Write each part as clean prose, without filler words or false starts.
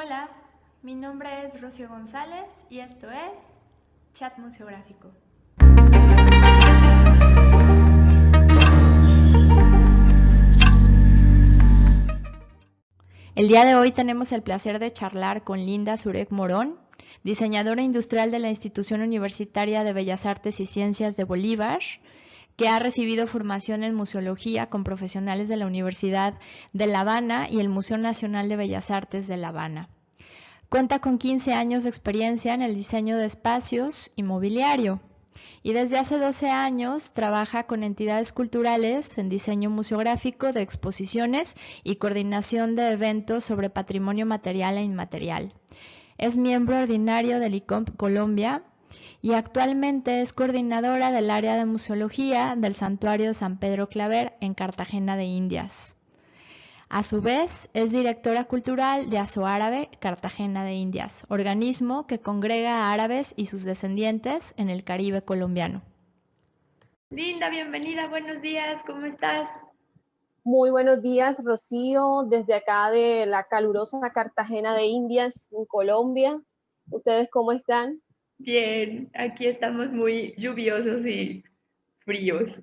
Hola, mi nombre es Rocío González y esto es Chat Museográfico. El día de hoy tenemos el placer de charlar con Linda Surek Morón, diseñadora industrial de la Institución Universitaria de Bellas Artes y Ciencias de Bolívar, que ha recibido formación en museología con profesionales de la Universidad de La Habana y el Museo Nacional de Bellas Artes de La Habana. Cuenta con 15 años de experiencia en el diseño de espacios y mobiliario y desde hace 12 años trabaja con entidades culturales en diseño museográfico de exposiciones y coordinación de eventos sobre patrimonio material e inmaterial. Es miembro ordinario del ICOMP Colombia y actualmente es coordinadora del área de museología del Santuario San Pedro Claver en Cartagena de Indias. A su vez, es directora cultural de Azoárabe Cartagena de Indias, organismo que congrega a árabes y sus descendientes en el Caribe colombiano. Linda, bienvenida, buenos días, ¿cómo estás? Muy buenos días, Rocío, desde acá de la calurosa Cartagena de Indias, en Colombia. ¿Ustedes cómo están? Bien, aquí estamos muy lluviosos y fríos,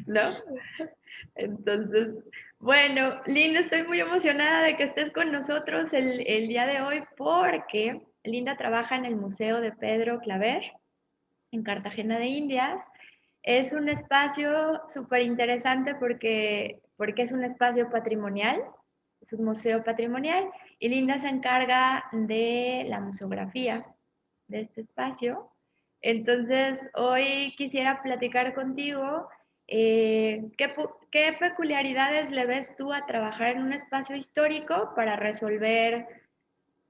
¿no? Entonces, bueno, Linda, estoy muy emocionada de que estés con nosotros el día de hoy porque Linda trabaja en el Museo de Pedro Claver en Cartagena de Indias. Es un espacio súper interesante porque es un espacio patrimonial, es un museo patrimonial y Linda se encarga de la museografía de este espacio. Entonces, hoy quisiera platicar contigo qué peculiaridades le ves tú a trabajar en un espacio histórico para resolver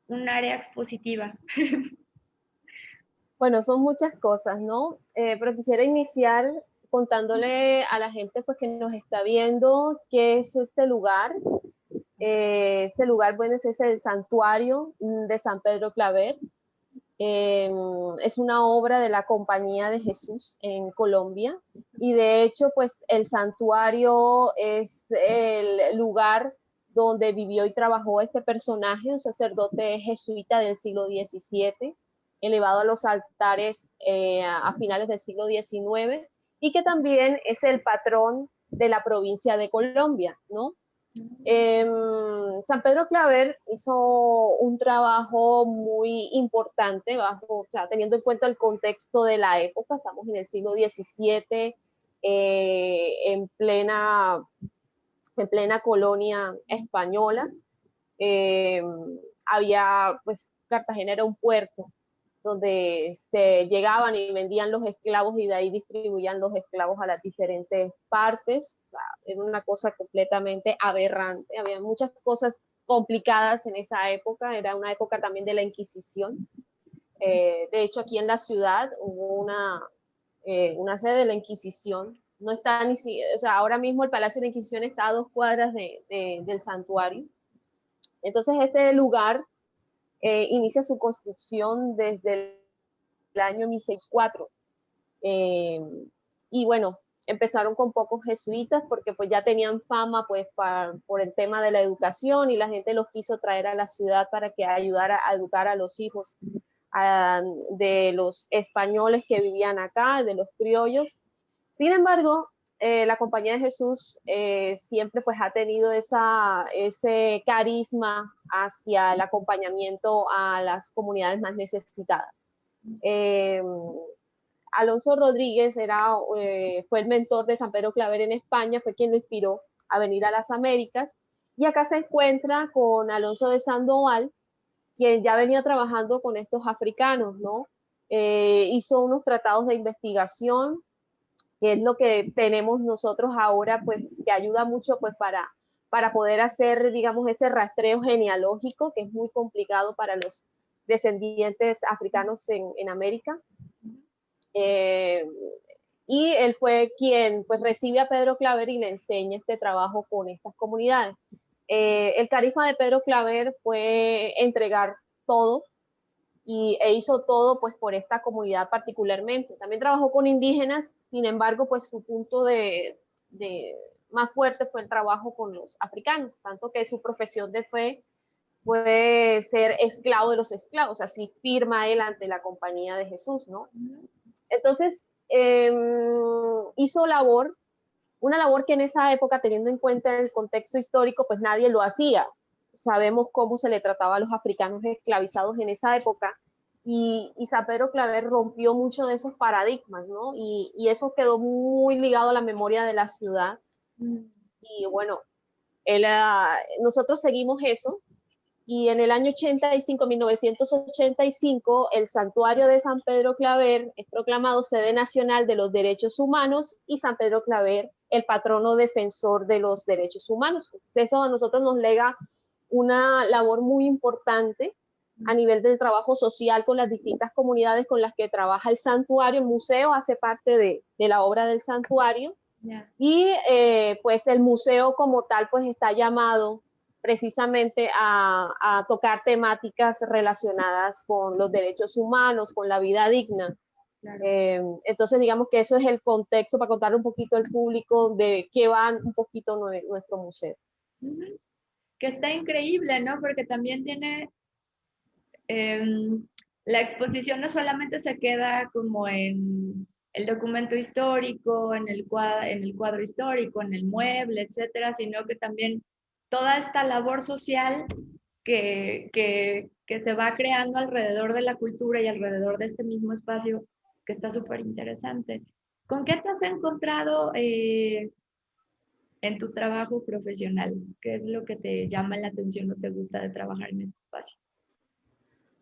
un área expositiva. Bueno, son muchas cosas, ¿no? Pero quisiera iniciar contándole a la gente pues, que nos está viendo qué es este lugar. Este lugar, bueno, es el santuario de San Pedro Claver. Es una obra de la Compañía de Jesús en Colombia y de hecho pues el santuario es el lugar donde vivió y trabajó este personaje, un sacerdote jesuita del siglo XVII, elevado a los altares a finales del siglo XIX y que también es el patrón de la provincia de Colombia, ¿no? San Pedro Claver hizo un trabajo muy importante bajo, o sea, teniendo en cuenta el contexto de la época. Estamos en el siglo XVII, en plena colonia española. Eh, Había, pues, Cartagena era un puerto donde se llegaban y vendían los esclavos y de ahí distribuían los esclavos a las diferentes partes. O sea, era una cosa completamente aberrante. Había muchas cosas complicadas en esa época. Era una época también de la Inquisición. De hecho, aquí en la ciudad hubo una sede de la Inquisición. No está ni o sea, ahora mismo el Palacio de la Inquisición está a 2 cuadras del santuario. Entonces, este lugar inicia su construcción desde el año 1604. Eh, y bueno, empezaron con pocos jesuitas porque pues ya tenían fama pues por el tema de la educación y la gente los quiso traer a la ciudad para que ayudara a educar a los hijos de los españoles que vivían acá, de los criollos. Sin embargo, la Compañía de Jesús siempre pues ha tenido ese carisma hacia el acompañamiento a las comunidades más necesitadas. Eh, Alonso Rodríguez fue el mentor de San Pedro Claver en España, fue quien lo inspiró a venir a las Américas, y acá se encuentra con Alonso de Sandoval, quien ya venía trabajando con estos africanos, ¿no? Hizo unos tratados de investigación, que es lo que tenemos nosotros ahora, pues que ayuda mucho pues para poder hacer, digamos, ese rastreo genealógico, que es muy complicado para los descendientes africanos en América. Eh, y él fue quien pues recibe a Pedro Claver y le enseña este trabajo con estas comunidades. El carisma de Pedro Claver fue entregar todo e hizo todo pues por esta comunidad particularmente. También trabajó con indígenas, sin embargo, pues su punto de más fuerte fue el trabajo con los africanos, tanto que su profesión de fe fue ser esclavo de los esclavos, así firma él ante la compañía de Jesús, ¿no? Entonces, hizo una labor que en esa época, teniendo en cuenta el contexto histórico, pues nadie lo hacía. Sabemos cómo se le trataba a los africanos esclavizados en esa época, y San Pedro Claver rompió mucho de esos paradigmas, ¿no? Y eso quedó muy ligado a la memoria de la ciudad. Y bueno, nosotros seguimos eso, y en el año 85, 1985, el santuario de San Pedro Claver es proclamado sede nacional de los derechos humanos, y San Pedro Claver el patrono defensor de los derechos humanos. Eso a nosotros nos lega una labor muy importante a nivel del trabajo social con las distintas comunidades con las que trabaja el santuario. El museo hace parte de la obra del santuario. Yeah. Y pues el museo como tal pues está llamado precisamente a tocar temáticas relacionadas con los derechos humanos, con la vida digna. Claro. Entonces digamos que eso es el contexto para contarle un poquito al público de qué va un poquito nuestro museo. Que está increíble, ¿no? Porque también tiene, la exposición no solamente se queda como en el documento histórico, en el cuadro histórico, en el mueble, etcétera, sino que también toda esta labor social que se va creando alrededor de la cultura y alrededor de este mismo espacio, que está súper interesante. ¿Con qué te has encontrado en tu trabajo profesional? ¿Qué es lo que te llama la atención o te gusta de trabajar en este espacio?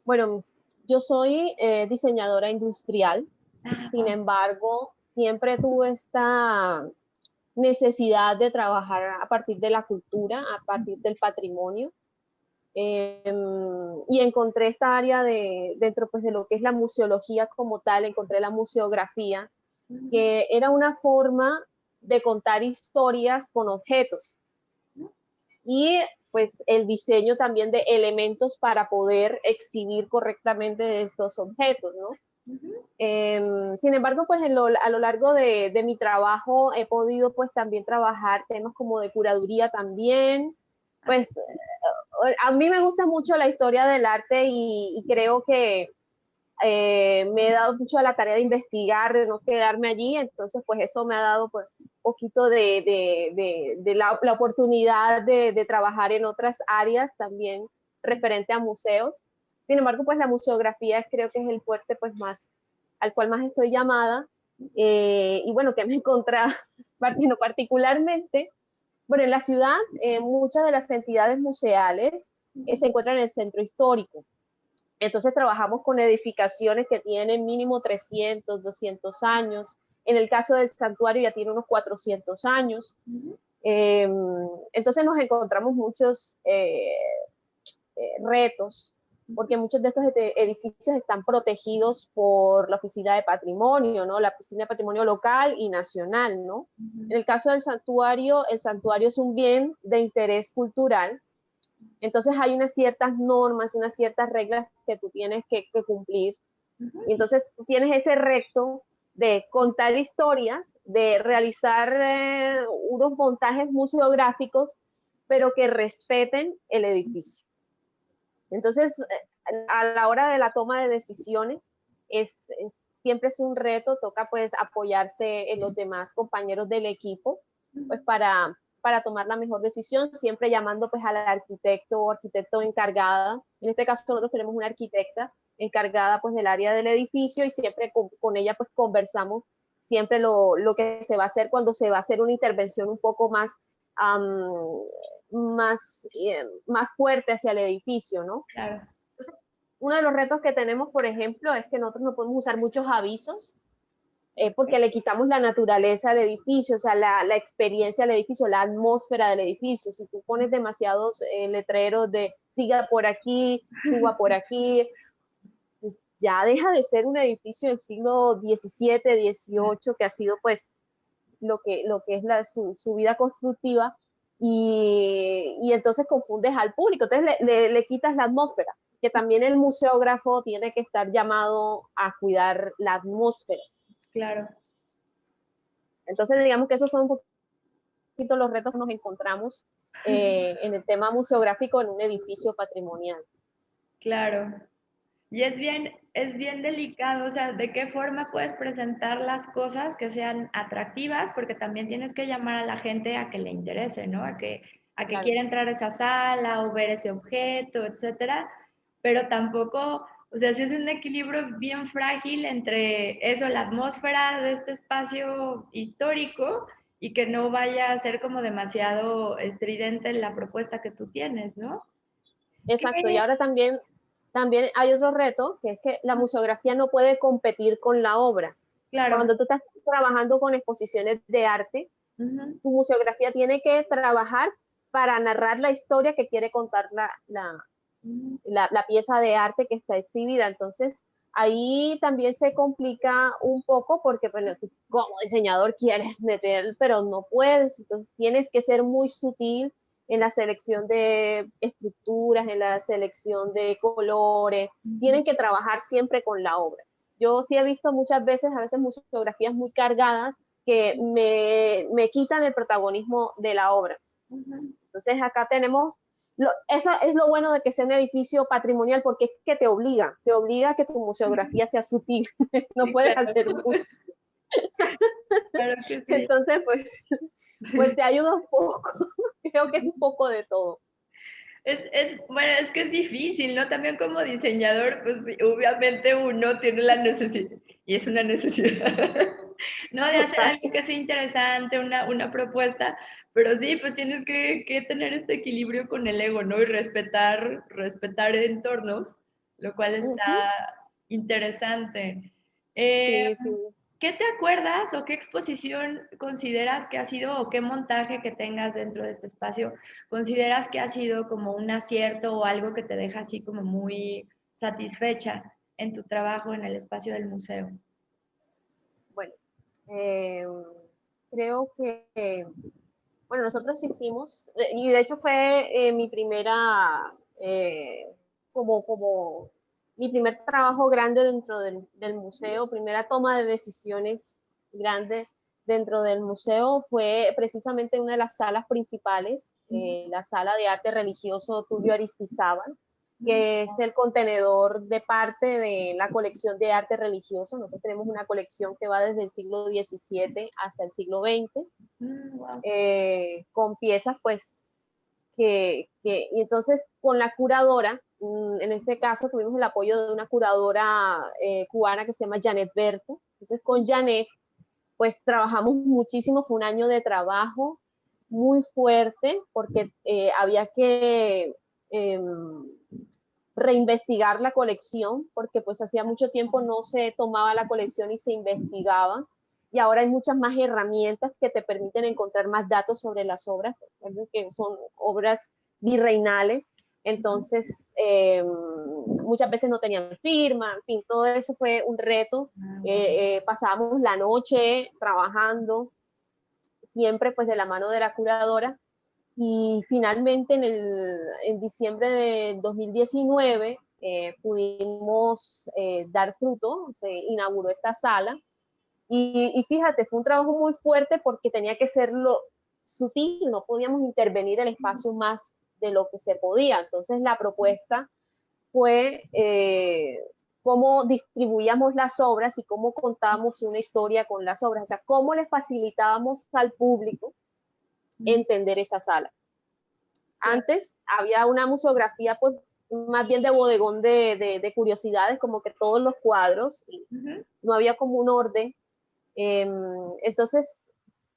Bueno, yo soy diseñadora industrial. Ajá. Sin embargo, siempre tuve esta necesidad de trabajar a partir de la cultura, a partir del patrimonio. Y encontré esta área dentro pues, de lo que es la museología como tal, encontré la museografía, que era una forma de contar historias con objetos. Y pues el diseño también de elementos para poder exhibir correctamente estos objetos, ¿no? Sin embargo, pues a lo largo de mi trabajo he podido pues también trabajar temas como de curaduría también. Pues a mí me gusta mucho la historia del arte y creo que me he dado mucho a la tarea de investigar, de no quedarme allí, entonces pues eso me ha dado pues un poquito de la oportunidad de trabajar en otras áreas también referente a museos. Sin embargo, pues la museografía creo que es el fuerte pues más al cual más estoy llamada, y bueno, que me he encontrado particularmente. Bueno, en la ciudad muchas de las entidades museales se encuentran en el centro histórico. Entonces trabajamos con edificaciones que tienen mínimo 300, 200 años. En el caso del santuario ya tiene unos 400 años. Entonces nos encontramos muchos retos, porque muchos de estos edificios están protegidos por la Oficina de Patrimonio, ¿no? La Oficina de Patrimonio local y nacional, ¿no? En el caso del santuario, el santuario es un bien de interés cultural. Entonces hay unas ciertas normas, unas ciertas reglas que tú tienes que cumplir. Y entonces tienes ese reto de contar historias, de realizar unos montajes museográficos, pero que respeten el edificio. Entonces, a la hora de la toma de decisiones, siempre es un reto, toca pues apoyarse en los demás compañeros del equipo, pues para tomar la mejor decisión, siempre llamando pues al arquitecto o arquitecto encargada. En este caso nosotros tenemos una arquitecta encargada pues del área del edificio, y siempre con ella pues conversamos siempre lo que se va a hacer cuando se va a hacer una intervención un poco más más fuerte hacia el edificio, ¿no? Claro. Entonces, uno de los retos que tenemos, por ejemplo, es que nosotros no podemos usar muchos avisos, porque le quitamos la naturaleza al edificio, o sea, la experiencia del edificio, la atmósfera del edificio. Si tú pones demasiados letreros de siga por aquí, suba por aquí, pues ya deja de ser un edificio del siglo XVII, XVIII, que ha sido pues lo que es su vida constructiva, y entonces confundes al público, entonces le quitas la atmósfera, que también el museógrafo tiene que estar llamado a cuidar la atmósfera. Claro. Entonces digamos que esos son un poquito poquito los retos que nos encontramos en el tema museográfico en un edificio patrimonial. Claro. Y es bien delicado, o sea, de qué forma puedes presentar las cosas que sean atractivas, porque también tienes que llamar a la gente a que le interese, ¿no? A que Claro. quiera entrar a esa sala o ver ese objeto, etcétera. Pero tampoco, o sea, sí es un equilibrio bien frágil entre eso, la atmósfera de este espacio histórico y que no vaya a ser como demasiado estridente la propuesta que tú tienes, ¿no? Exacto, y ahora también hay otro reto, que es que la museografía no puede competir con la obra. Claro. Cuando tú estás trabajando con exposiciones de arte, Uh-huh. tu museografía tiene que trabajar para narrar la historia que quiere contar la pieza de arte que está exhibida. Entonces, ahí también se complica un poco porque, bueno, tú como diseñador quieres meter, pero no puedes. Entonces, tienes que ser muy sutil en la selección de estructuras, en la selección de colores. Tienen que trabajar siempre con la obra. Yo sí he visto muchas veces, a veces museografías muy cargadas que me quitan el protagonismo de la obra. Entonces acá tenemos, eso es lo bueno de que sea un edificio patrimonial, porque es que te obliga a que tu museografía sea sutil, no Sí, puedes claro. hacer mucho. Claro que sí. Entonces, pues te ayuda un poco, creo que es un poco de todo. Bueno, es que es difícil, ¿no? También como diseñador, pues sí, obviamente uno tiene la necesidad, y es una necesidad, ¿no? De hacer Total. algo que sea interesante, una propuesta, pero sí, pues tienes que tener este equilibrio con el ego, ¿no? Y respetar entornos, lo cual está interesante. Eh, Sí, sí. ¿Qué te acuerdas o qué exposición consideras que ha sido o qué montaje que tengas dentro de este espacio consideras que ha sido como un acierto o algo que te deja así como muy satisfecha en tu trabajo en el espacio del museo? Bueno, eh, creo que, bueno, nosotros hicimos, y de hecho fue mi primera, como mi primer trabajo grande dentro del museo, primera toma de decisiones grande dentro del museo fue precisamente una de las salas principales, la sala de arte religioso Tulio Aristizábal, que es el contenedor de parte de la colección de arte religioso. Nosotros tenemos una colección que va desde el siglo XVII hasta el siglo XX, Wow. con piezas pues y entonces con la curadora, en este caso tuvimos el apoyo de una curadora cubana que se llama Janet Berto. Entonces con Janet pues trabajamos muchísimo, fue un año de trabajo muy fuerte porque había que eh, reinvestigar la colección, porque pues hacía mucho tiempo no se tomaba la colección y se investigaba, y ahora hay muchas más herramientas que te permiten encontrar más datos sobre las obras, que son obras virreinales, entonces muchas veces no tenían firma, en fin, todo eso fue un reto. Pasábamos la noche trabajando, siempre pues de la mano de la curadora, y finalmente en diciembre de 2019 pudimos dar fruto, se inauguró esta sala, y fíjate, fue un trabajo muy fuerte porque tenía que serlo sutil, no podíamos intervenir el espacio más de lo que se podía. Entonces la propuesta fue cómo distribuíamos las obras y cómo contábamos una historia con las obras, o sea, cómo le facilitábamos al público entender esa sala. Antes había una museografía pues más bien de bodegón de curiosidades, como que todos los cuadros, no había como un orden. Entonces,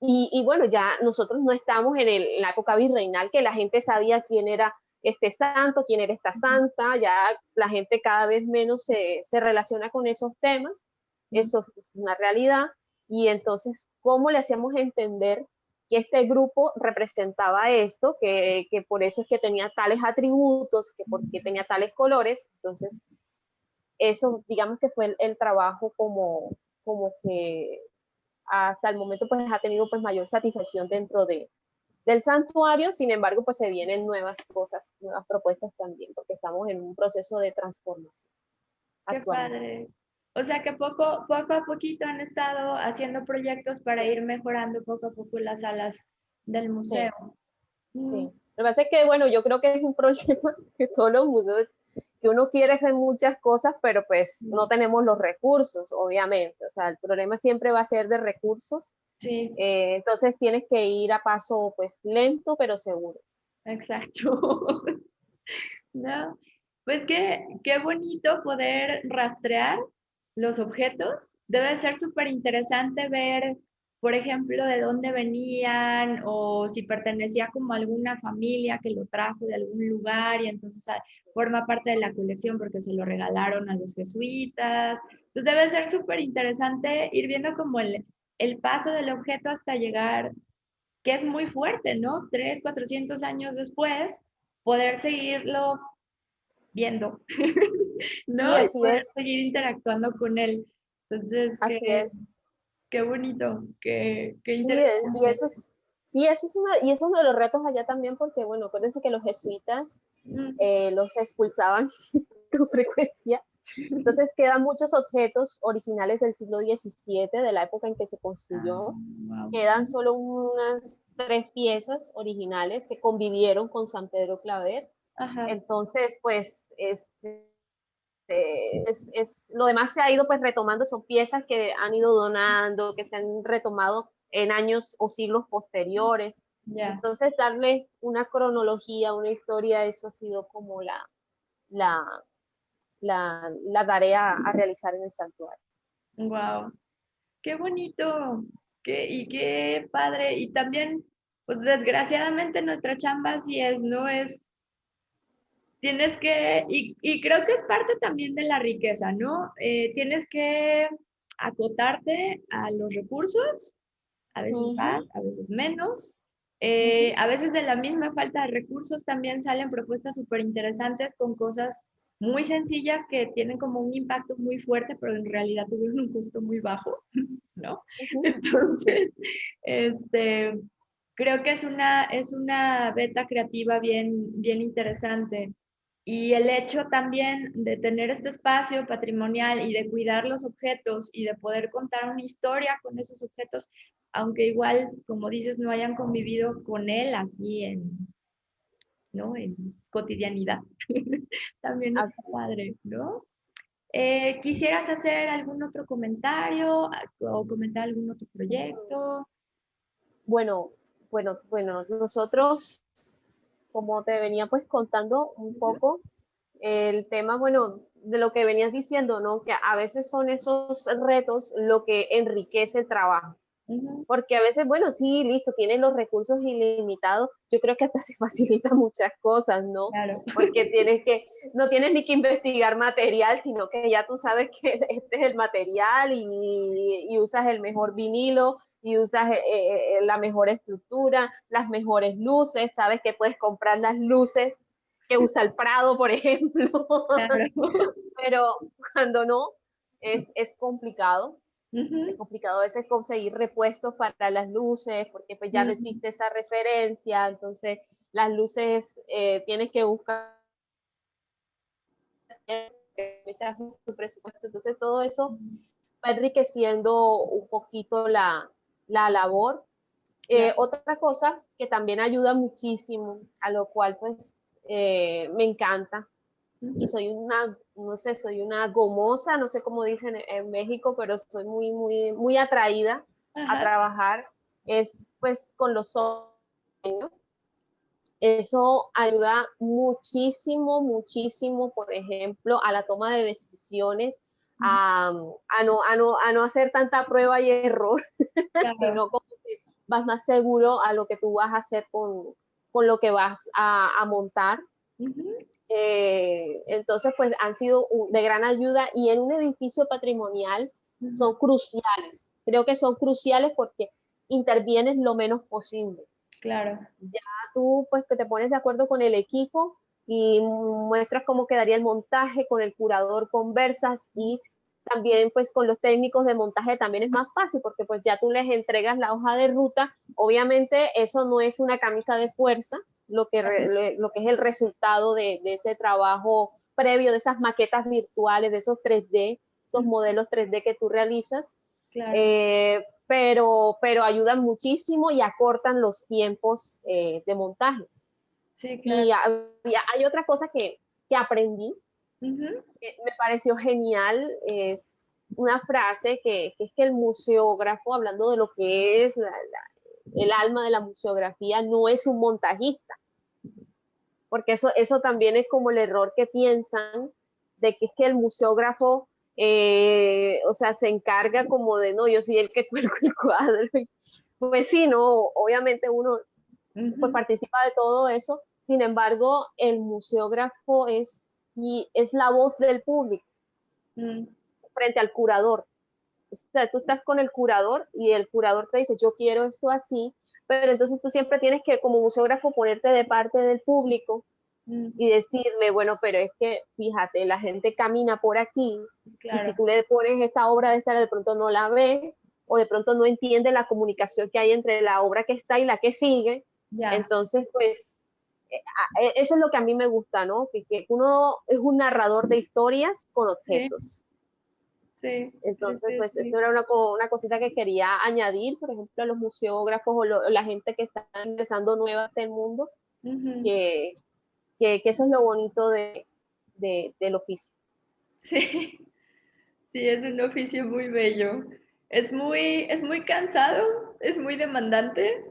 bueno, ya nosotros no estamos en la época virreinal, que la gente sabía quién era este santo, quién era esta santa, ya la gente cada vez menos se relaciona con esos temas, eso es una realidad, y entonces, ¿cómo le hacíamos entender que este grupo representaba esto, que por eso es que tenía tales atributos, que porque tenía tales colores? Entonces, eso digamos que fue el trabajo como que hasta el momento pues ha tenido pues mayor satisfacción dentro del santuario. Sin embargo, pues se vienen nuevas cosas, nuevas propuestas también, porque estamos en un proceso de transformación Qué actualmente. padre. O sea que poco a poquito han estado haciendo proyectos para ir mejorando poco a poco las salas del Sí, museo. sí. Mm, Lo que pasa es que, bueno, yo creo que es un problema que todos los museos, que uno quiere hacer muchas cosas, pero pues no mm, tenemos los recursos, obviamente. O sea, el problema siempre va a ser de recursos. sí, Entonces tienes que ir a paso pues lento, pero seguro. exacto. ¿No? Pues qué bonito poder rastrear los objetos. Debe ser súper interesante ver, por ejemplo, de dónde venían o si pertenecía como a alguna familia que lo trajo de algún lugar y entonces forma parte de la colección porque se lo regalaron a los jesuitas. Entonces debe ser súper interesante ir viendo como el paso del objeto hasta llegar, que es muy fuerte, ¿no? 300, 400 años después, poder seguirlo viendo, Sí, ¿no? Y así poder es, seguir interactuando con él. Entonces, así es. qué bonito, qué Y interesante. eso es, sí, y eso es uno de los retos allá también, porque bueno, acuérdense que los jesuitas Mm. los expulsaban con frecuencia. Entonces quedan muchos objetos originales del siglo XVII, de la época en que se Ah, construyó. wow. Quedan solo unas 3 piezas originales que convivieron con San Pedro Claver. Ajá, Entonces, pues, lo demás se ha ido pues retomando, son piezas que han ido donando, que se han retomado en años o siglos posteriores. ya. Entonces, darle una cronología, una historia, eso ha sido como la, la tarea a realizar en el santuario. Wow. Qué bonito. Y qué padre. Y también, pues desgraciadamente nuestra chamba así es, ¿no? Tienes que, y creo que es parte también de la riqueza, ¿no? Tienes que acotarte a los recursos, a veces Ujú, más, a veces menos. ujú. A veces de la misma falta de recursos también salen propuestas súper interesantes con cosas muy sencillas que tienen como un impacto muy fuerte, pero en realidad tuvieron un costo muy bajo, ¿no? Ujú. Entonces, este, creo que es una beta creativa bien interesante. Y el hecho también de tener este espacio patrimonial y de cuidar los objetos y de poder contar una historia con esos objetos, aunque igual, como dices, no hayan convivido con él así ¿no? En cotidianidad. También está Así. padre, ¿no? ¿Quisieras hacer algún otro comentario o comentar algún otro proyecto? Bueno, bueno, nosotros, como te venía pues contando un Ujú, poco, el tema, bueno, de lo que venías diciendo, ¿no? Que a veces son esos retos lo que enriquece el trabajo. ujú, Porque a veces, bueno, sí, listo, tienen los recursos ilimitados, yo creo que hasta se facilita muchas cosas, ¿no? claro. Porque no tienes ni que investigar material, sino que ya tú sabes que este es el material y usas el mejor vinilo y usas la mejor estructura, las mejores luces, sabes que puedes comprar las luces que usa el Prado, por ejemplo, Claro. pero cuando no, es complicado. Es Ujú, complicado a veces conseguir repuestos para las luces porque pues ya no ujú, existe esa referencia, entonces las luces tienes que buscar ese ajuste presupuesto, entonces todo eso va enriqueciendo un poquito la labor. claro. Otra cosa que también ayuda muchísimo, a lo cual pues me encanta, y Ujú, soy una, no sé, soy una gomosa, no sé cómo dicen en México, pero soy muy atraída a ajá. trabajar, es pues con los sueños. Eso ayuda muchísimo, muchísimo, por ejemplo, a la toma de decisiones, Ujú, a no hacer tanta prueba y error, claro. sino como que vas más seguro a lo que tú vas a hacer con lo que vas a montar. Ujú, Entonces, pues han sido de gran ayuda y en un edificio patrimonial ujú, son cruciales. Creo que son cruciales porque intervienes lo menos posible. claro. Ya tú, pues, que te pones de acuerdo con el equipo y muestras cómo quedaría el montaje, con el curador conversas y también, pues, con los técnicos de montaje también es más fácil porque, pues, ya tú les entregas la hoja de ruta. Obviamente, eso no es una camisa de fuerza, lo que es el resultado de ese trabajo previo, de esas maquetas virtuales, de esos 3D, esos Ujú, modelos 3D que tú realizas. Claro. Pero ayudan muchísimo y acortan los tiempos de montaje. Sí, claro. Y hay otra cosa que aprendí, Ujú. que me pareció genial, es una frase que es que el museógrafo, hablando de lo que es el alma de la museografía, no es un montajista, porque eso también es como el error que piensan de que es que el museógrafo, o sea, se encarga como de, no, yo soy el que cuelgo el cuadro. Pues sí, no, obviamente uno pues Ujú. participa de todo eso, sin embargo, el museógrafo es la voz del público Mm. frente al curador. O sea, tú estás con el curador y el curador te dice, yo quiero esto así, pero entonces tú siempre tienes que, como museógrafo, ponerte de parte del público Mm. y decirle, bueno, pero es que, fíjate, la gente camina por aquí y si Claro. tú le pones esta obra de esta, de pronto no la ve o de pronto no entiende la comunicación que hay entre la obra que está y la que sigue. Ya. Entonces, pues, eso es lo que a mí me gusta, ¿no? Que uno es un narrador de historias con Sí, objetos. sí, sí, Entonces, sí, pues eso sí. era una cosita que quería añadir, por ejemplo, a los museógrafos o la gente que está empezando nueva en el mundo, Ujú. que, que eso es lo bonito del oficio. Sí, sí, es un oficio muy bello. Es muy cansado, es muy demandante.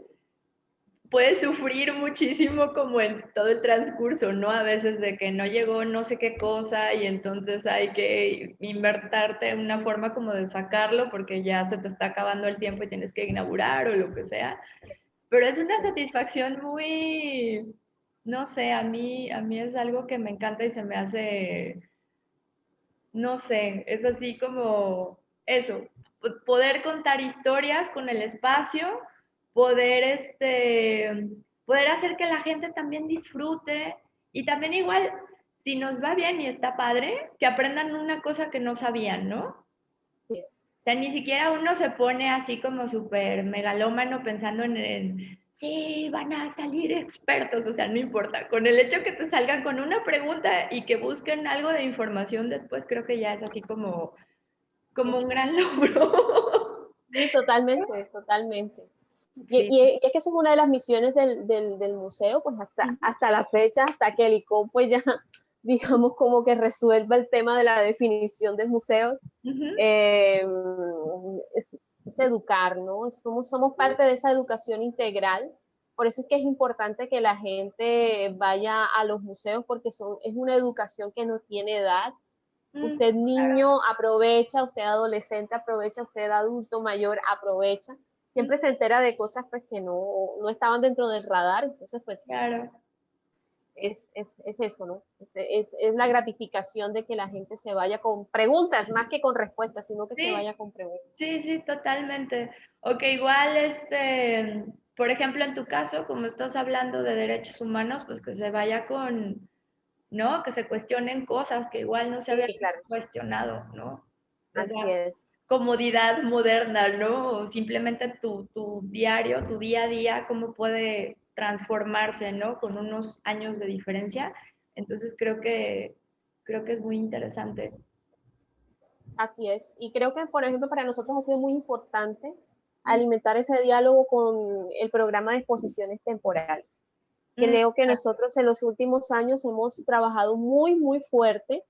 Puedes sufrir muchísimo como en todo el transcurso, ¿no? A veces de que no llegó no sé qué cosa y entonces hay que invertirte en una forma como de sacarlo porque ya se te está acabando el tiempo y tienes que inaugurar o lo que sea. Pero es una satisfacción muy, no sé, a mí es algo que me encanta y se me hace, no sé, es así como eso, poder contar historias con el espacio, poder, poder hacer que la gente también disfrute y también igual, si nos va bien y está padre, que aprendan una cosa que no sabían, ¿no? Yes. O sea, ni siquiera uno se pone así como súper megalómano pensando sí, van a salir expertos, o sea, no importa. Con el hecho que te salgan con una pregunta y que busquen algo de información después, creo que ya es así como, como un gran logro. Sí, totalmente, totalmente. Sí. Y es que esa es una de las misiones del museo, pues hasta la fecha, hasta que el ICOM pues ya, digamos, como que resuelva el tema de la definición del museo, Ujú. eh, es educar, ¿no? Somos parte de esa educación integral. Por eso es que es importante que la gente vaya a los museos porque es una educación que no tiene edad. Mm, Usted claro. niño aprovecha, usted adolescente aprovecha, usted adulto mayor aprovecha. Mm, Siempre se entera de cosas pues que no estaban dentro del radar, entonces pues claro. es eso, ¿no? Es la gratificación de que la gente se vaya con preguntas, más que con respuestas, sino que se Sí, vaya con preguntas. sí, sí, totalmente. O que igual, por ejemplo, en tu caso, como estás hablando de derechos humanos, pues que se vaya con, ¿no? Que se cuestionen cosas que igual no se habían Sí, claro, cuestionado, ¿no? así Esa es. comodidad moderna, ¿no? O simplemente tu diario, tu día a día, cómo puede transformarse, ¿no? Con unos años de diferencia. Entonces creo que es muy interesante. Así es. Y creo que, por ejemplo, para nosotros ha sido muy importante alimentar ese diálogo con el programa de exposiciones temporales. Mm, Creo que nosotros en los últimos años hemos trabajado muy, muy fuerte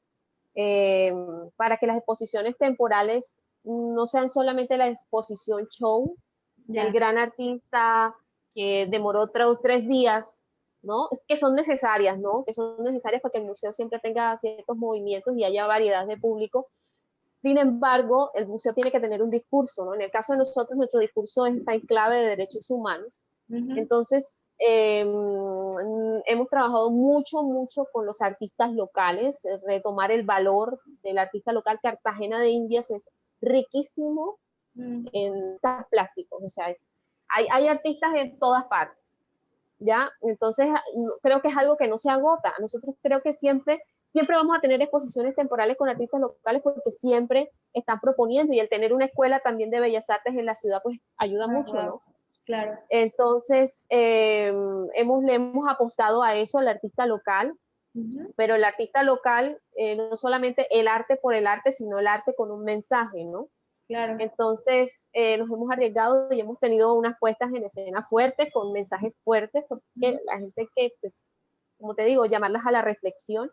eh, para que las exposiciones temporales no sean solamente la exposición show del ya, gran artista que demoró 3 días, ¿no? Que son necesarias, ¿no? Que son necesarias para que el museo siempre tenga ciertos movimientos y haya variedad de público. Sin embargo, el museo tiene que tener un discurso, ¿no? En el caso de nosotros, nuestro discurso está en clave de derechos humanos. ujú, Entonces, hemos trabajado mucho, mucho con los artistas locales, retomar el valor del artista local. Cartagena de Indias es riquísimo mm, en plásticos, o sea, hay artistas en todas partes, ¿ya? Entonces, creo que es algo que no se agota. Nosotros creo que siempre vamos a tener exposiciones temporales con artistas locales porque siempre están proponiendo y el tener una escuela también de bellas artes en la ciudad pues ayuda ah, mucho, wow, ¿no? claro, Entonces, le hemos apostado a eso, al artista local, ujú, pero el artista local, no solamente el arte por el arte, sino el arte con un mensaje, ¿no? Claro. Entonces, nos hemos arriesgado y hemos tenido unas puestas en escena fuertes, con mensajes fuertes, porque la gente que, pues, como te digo, llamarlas a la reflexión.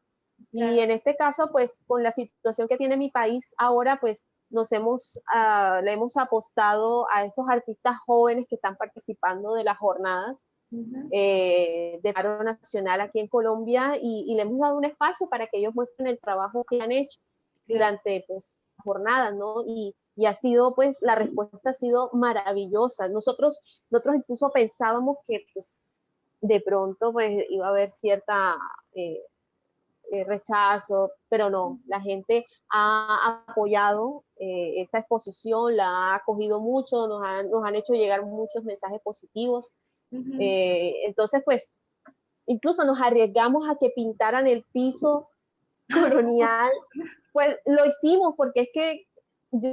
Claro. Y en este caso, pues, con la situación que tiene mi país ahora, pues, le hemos apostado a estos artistas jóvenes que están participando de las jornadas de paro nacional aquí en Colombia y le hemos dado un espacio para que ellos muestren el trabajo que han hecho durante, pues, jornadas, ¿no? Y ha sido, pues, la respuesta ha sido maravillosa. Nosotros incluso pensábamos que, pues, de pronto, pues, iba a haber cierta rechazo, pero no, la gente ha apoyado esta exposición, la ha acogido mucho, nos han hecho llegar muchos mensajes positivos. Entonces, pues, incluso nos arriesgamos a que pintaran el piso colonial, pues lo hicimos porque es que yo,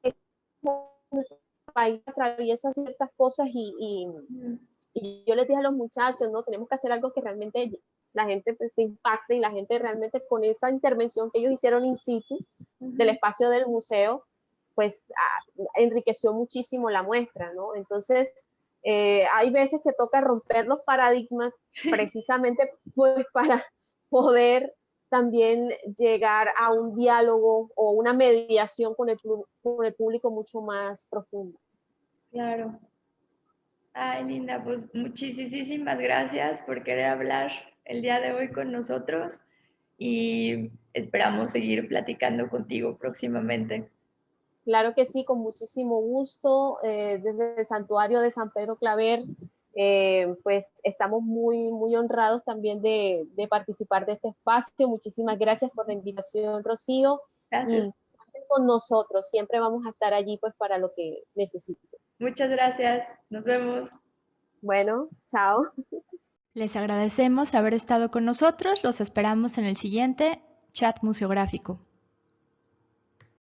el país atraviesa ciertas cosas y yo les dije a los muchachos, no, tenemos que hacer algo que realmente la gente, pues, se impacte y la gente realmente con esa intervención que ellos hicieron in situ del espacio del museo, pues enriqueció muchísimo la muestra, ¿no? Entonces, hay veces que toca romper los paradigmas precisamente, pues, para poder también llegar a un diálogo o una mediación con el público mucho más profundo. Claro. Ay, Linda, pues muchísimas gracias por querer hablar el día de hoy con nosotros y esperamos seguir platicando contigo próximamente. Claro que sí, con muchísimo gusto. Desde el Santuario de San Pedro Claver, pues estamos muy honrados también de participar de este espacio. Muchísimas gracias por la invitación, Rocío. Gracias. Y con nosotros, siempre vamos a estar allí, pues, para lo que necesiten. Muchas gracias. Nos vemos. Bueno, chao. Les agradecemos haber estado con nosotros. Los esperamos en el siguiente chat museográfico.